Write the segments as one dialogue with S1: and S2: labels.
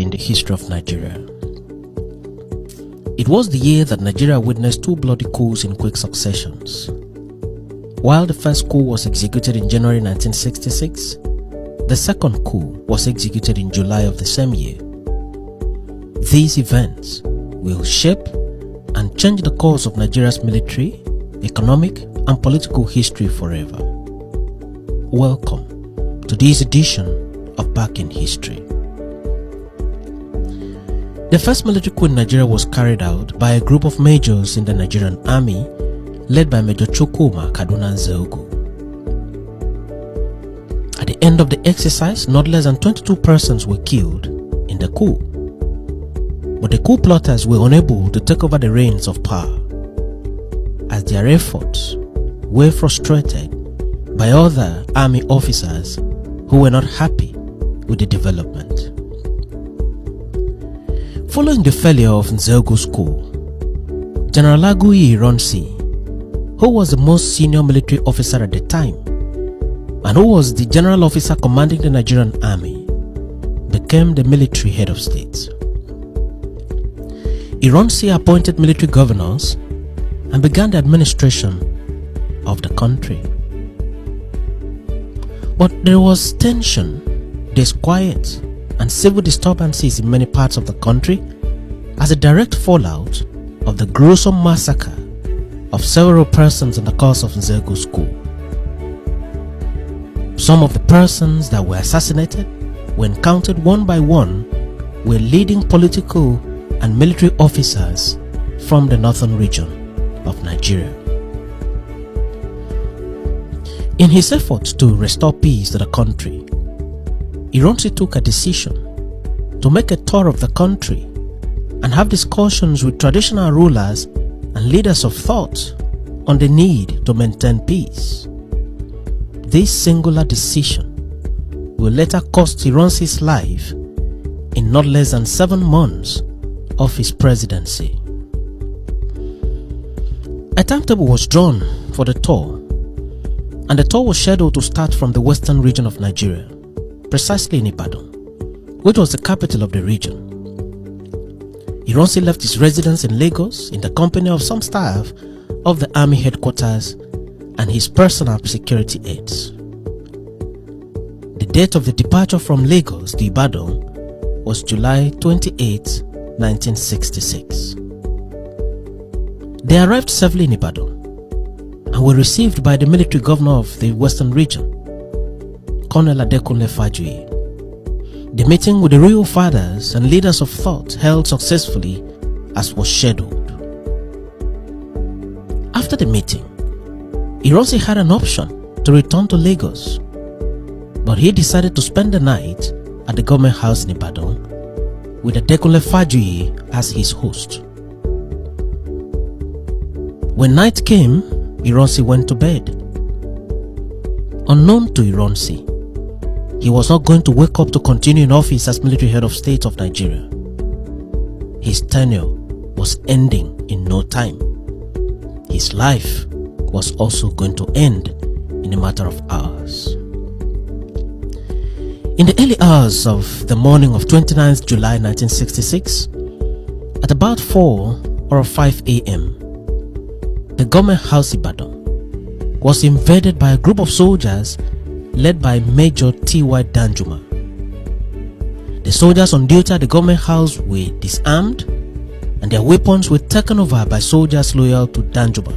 S1: in the history of Nigeria. It was the year that Nigeria witnessed two bloody coups in quick successions. While the first coup was executed in January 1966, the second coup was executed in July of the same year. These events will shape and change the course of Nigeria's military, economic, and political history forever. Welcome to this edition of Back in History. The first military coup in Nigeria was carried out by a group of majors in the Nigerian army led by Major Chukwuma Kaduna Nzeogu. At the end of the exercise, not less than 22 persons were killed in the coup. But the coup plotters were unable to take over the reins of power, as their efforts were frustrated by other army officers who were not happy with the development. Following the failure of Nzeogu's coup, General Laguyi Ironsi, who was the most senior military officer at the time and who was the general officer commanding the Nigerian army, became the military head of state. Ironsi appointed military governors and began the administration of the country. But there was tension, disquiet, and civil disturbances in many parts of the country as a direct fallout of the gruesome massacre of several persons in the course of Nzeogu's coup. Some of the persons that were assassinated, when counted one by one, were leading political and military officers from the northern region of Nigeria. In his efforts to restore peace to the country, Ironsi took a decision to make a tour of the country and have discussions with traditional rulers and leaders of thought on the need to maintain peace. This singular decision will later cost Ironsi's life in not less than 7 months of his presidency. A timetable was drawn for the tour, and the tour was scheduled to start from the western region of Nigeria, precisely in Ibadan, which was the capital of the region. Ironsi left his residence in Lagos in the company of some staff of the army headquarters and his personal security aides. The date of the departure from Lagos to Ibadan was July 28, 1966. They arrived safely in Ibadan and were received by the military governor of the western region, Colonel Adekunle Fajuyi. The meeting with the royal fathers and leaders of thought held successfully as was scheduled. After the meeting, Ironsi had an option to return to Lagos, but he decided to spend the night at the government house in Ibadan with Adekunle Fajuyi as his host. When night came, Ironsi went to bed. Unknown to Ironsi, he was not going to wake up to continue in office as military head of state of Nigeria. His tenure was ending in no time. His life was also going to end in a matter of hours. In the early hours of the morning of 29th July 1966, at about 4 or 5 a.m., the government house Ibadan was invaded by a group of soldiers led by Major T.Y. Danjuma. The soldiers on duty at the government house were disarmed and their weapons were taken over by soldiers loyal to Danjuma.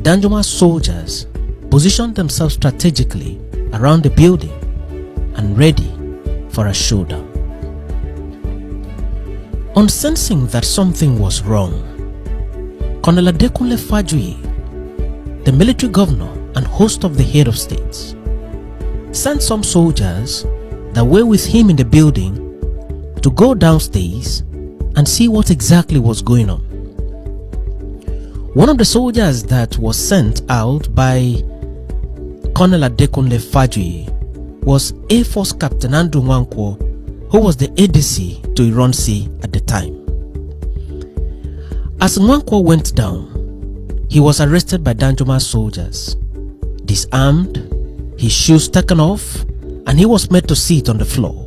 S1: Danjuma's soldiers positioned themselves strategically around the building and ready for a showdown. On sensing that something was wrong, Colonel Adekunle Fajuyi, the military governor and host of the head of states, sent some soldiers that were with him in the building to go downstairs and see what exactly was going on. One of the soldiers that was sent out by Colonel Adekunle Fajuyi was Air Force Captain Andrew Nwankwo, who was the ADC to Ironsi at the time. As Nwankwo went down, he was arrested by Danjuma's soldiers, disarmed, his shoes taken off, and he was made to sit on the floor.